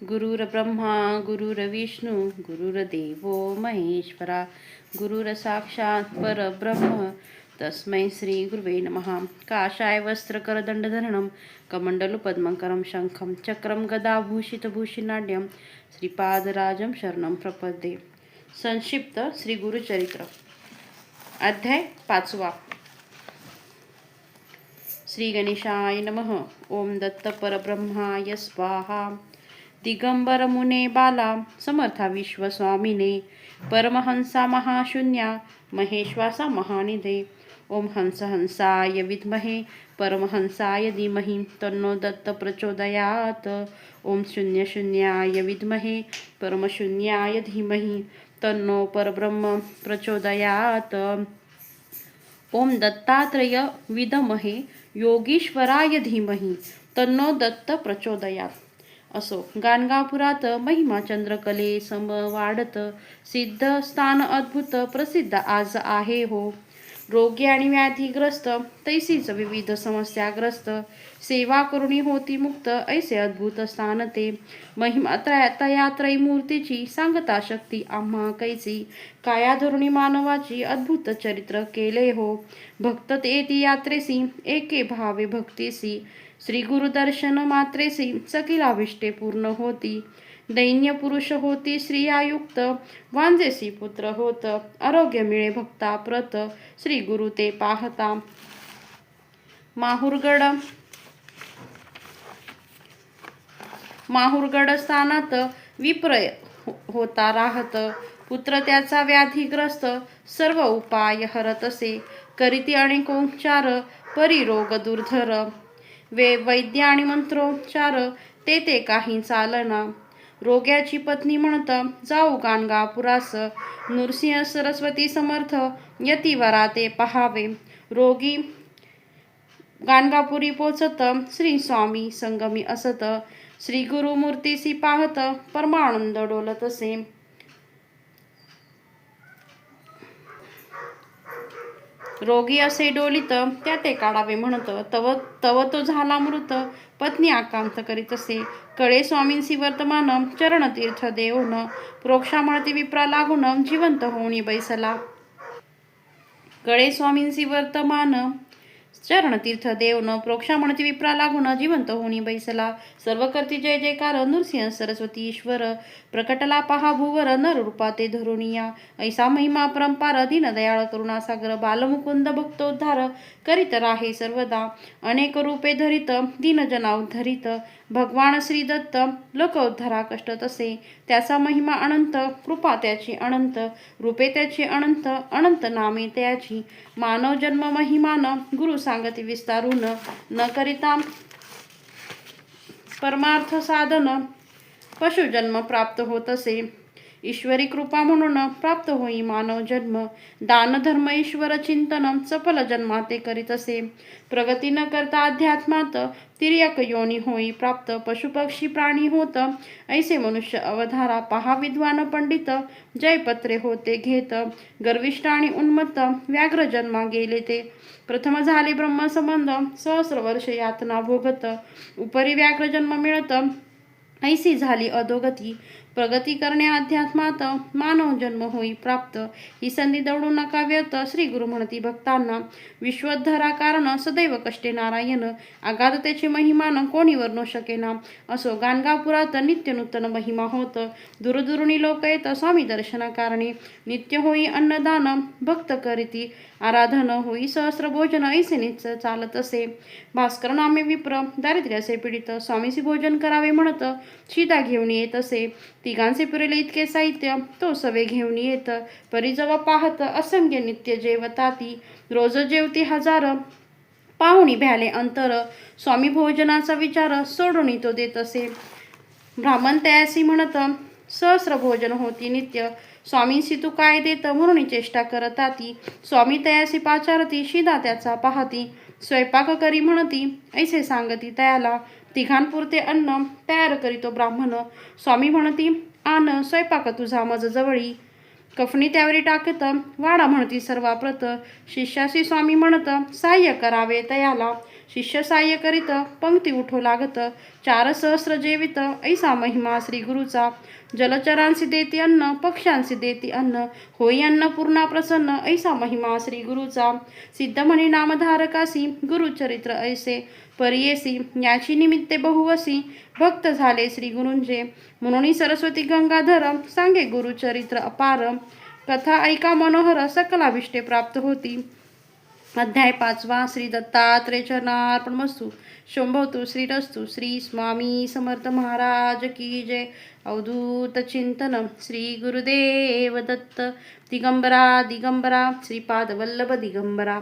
गुरुर्ब्रह्मा गुरुर्विष्णू गुरुर्देवो महेश्वरा गुरुर्साक्षात् परब्रह्म तस्मै श्री गुरुवे नमः. काषाय वस्त्रकरदण्डधरणं कमण्डलुपद्मकरं शङ्खं चक्रं गदाभूषितभूषिताढ्यं श्रीपादराजं शरणं प्रपद्ये. संक्षिप्त श्री गुरुचरित्र. अध्याय 5. श्री गणेशाय नमः. ओम दत्त परब्रह्माय स्वाहा. दिगंबर मुने बाला समर्था विश्वस्वामिने परमहंसा महाशून्या महेश्वासा महानिधे. ओम हंस हंसाय विद्महे परमहंसाय धीमहि तन्नो दत्त प्रचोदयात्. ओम शून्य शून्याय विद्महे परमशून्याय धीमहि तन्नो परब्रह्म प्रचोदयात्. ओम दत्तात्रेय विद्महे योगीश्वराय धीमहि तन्नो दत्त प्रचोदयात्. असो गाणगापुरात महिमा चंद्रकले सम वाढत सिद्ध स्थान अद्भुत प्रसिद्ध आज आहे हो. रोगी आणि व्याधीग्रस्त तैसीच विविध समस्याग्रस्त सेवा करुणी होती मुक्त ऐसे अद्भुत स्थान ते. महिमा तया त्रैमूर्तीची सांगता शक्ती आम्हा कैसी काया धरुणी मानवाची अद्भुत चरित्र केले हो. भक्त तेती यात्रेसी एके भावे भक्तीसी श्री गुरुदर्शन मात्रेसी सकिलाभिष्टे पूर्ण होती. दैन्य पुरुष होती स्त्रियायुक्त वांजेसी पुत्र होत आरोग्य मिळे भक्ता प्रत श्री गुरु ते पाहता. माहुरगड स्थानात विप्रय होता राहत. पुत्र त्याचा व्याधीग्रस्त सर्व उपाय हरतसे करीती अनेकोपचार परी रोग दुर्धर. वैद्य आणि मंत्रोच्चार ते काही चालना. रोग्याची पत्नी म्हणत जाऊ गाणगापुरास नृसिंह सरस्वती समर्थ यतिवरा ते पहावे. रोगी गाणगापुरी पोचत श्री स्वामी संगमी असत श्री गुरुमूर्तीसी पाहत परमानंद डोलतसे. रोगी असे डोलित त्या ते काढावे म्हणत तव तो झाला मृत पत्नी आकांत करीतसे. कळे स्वामींसी वर्तमान चरणतीर्थ देऊन प्रोक्षा म्हणती विप्रा लागून जिवंत होणी बैसला. कळे स्वामींसी वर्तमान चरणतीर्थ देऊन प्रोक्षा म्हणती विप्रा लागून जिवंत होणी बैसला. सर्व करती जय जयकार नृसिंह सरस्वती ईश्वर प्रकटला पहा भुवर नर रूपा ते धरुणिया. ऐसा महिमा परंपार दीनदयाळ करुणासागर बालमुकुंद भक्तोद्धार करीत राहे सर्वदा. अनेक रूपे धरित दीनजना उद्धरित भगवान श्री दत्त लोकोद्धारा कष्ट तसे. त्याचा महिमा अनंत कृपा त्याची अनंत रूपे त्याची अनंत अनंत नामे त्याची. मानव जन्म महिमान गुरु सांगती विस्तारून न करिता परमार्थ साधन पशुजन्म प्राप्त होत असे. ईश्वरी कृपा म्हणून प्राप्त होई मानव जन्म. दान धर्म ईश्वर चिंतन सफल जन्मात ते करीत असे. प्रगती न करता अध्यात्मात तिर्यक योनी होई प्राप्त. पशुपक्षी प्राणी होत ऐसे मनुष्य अवधारा पहा विद्वान पंडित जयपत्रे होते घेत. गर्विष्ठ आणि उन्मत्त व्याघ्र जन्मा गेले ते. प्रथम झाले ब्रह्मसंबंध सहस्र वर्ष यातना भोगत. उपरी व्याघ्र जन्म मिळत ऐसी झाली अधोगती. प्रगती करणे अध्यात्मात मानव जन्म होई प्राप्त. ही संधी दवडू नका व्यर्थ श्री गुरु म्हणती भक्तांना. विश्वोद्धरा कारण सदैव कष्टे नारायण अगाध त्याची महिमान कोणी वर्णू शकेना. असो गाणगापुरात नित्य नूतन महिमा होत. दूरदुरुनी लोक येत स्वामी दर्शना कारणे. नित्य होई अन्नदान भक्त करीती आराधन होई सहस्र भोजन ऐसे निच चालत असे. भास्कर नामे विप्र दारिद्र्याचे पीडित स्वामीसी भोजन करावे म्हणत शिदा घेऊन येत असे. तिघांचे पुरेले इतके साहित्य तो सवे घेऊन येत. परिजव पाहत असंख्य नित्य जेवताती. रोज जेवती हजार पाहुणी भ्याले अंतर. स्वामी भोजनाचा विचार सोडून तो देत असे. ब्राह्मण तयासी म्हणत सहस्र भोजन होती नित्य. स्वामींसी तू काय देत म्हणून चेष्टा करताती. स्वामी तयासी पाचारती शिदा त्याचा पाहती. स्वयंपाक करी म्हणती ऐसे सांगती तयाला. तिघांपुरते अन्न तयार करीतो ब्राह्मण. स्वामी म्हणती आन स्वयंपाक तुझा मज जवळी. कफणी त्यावरी टाकत वाडा म्हणती सर्वाप्रत. शिष्याशी स्वामी म्हणत सहाय्य करावे तयाला. शिष्य साह्य करीत पंक्ती उठो लागत. 4 सहस्र जेवित ऐसा महिमा श्री गुरुचा. जलचरांसी देती अन्न, पक्ष्यांसी देती अन्न, होई अन्नपूर्णा प्रसन्न ऐसा महिमा श्री गुरुचा. सिद्ध म्हणी नामधारकासी गुरुचरित्र ऐसे. परियेसी याची निमित्ते बहुवसी, भक्त झाले श्री गुरूंचे. म्हणून सरस्वती गंगाधर सांगे गुरुचरित्र अपार. कथा ऐका मनोहर सकलाभिष्टे प्राप्त होती. अध्याय 5. श्री दत्तात्रेय चरणार्पणमस्तु. शंभवतु श्रीरस्तु. श्री स्वामी समर्थ महाराज की जय. अवधूत चिंतन. श्री गुरुदेव दत्त. दिगंबरा दिगंबरा श्रीपाद वल्लभ दिगंबरा.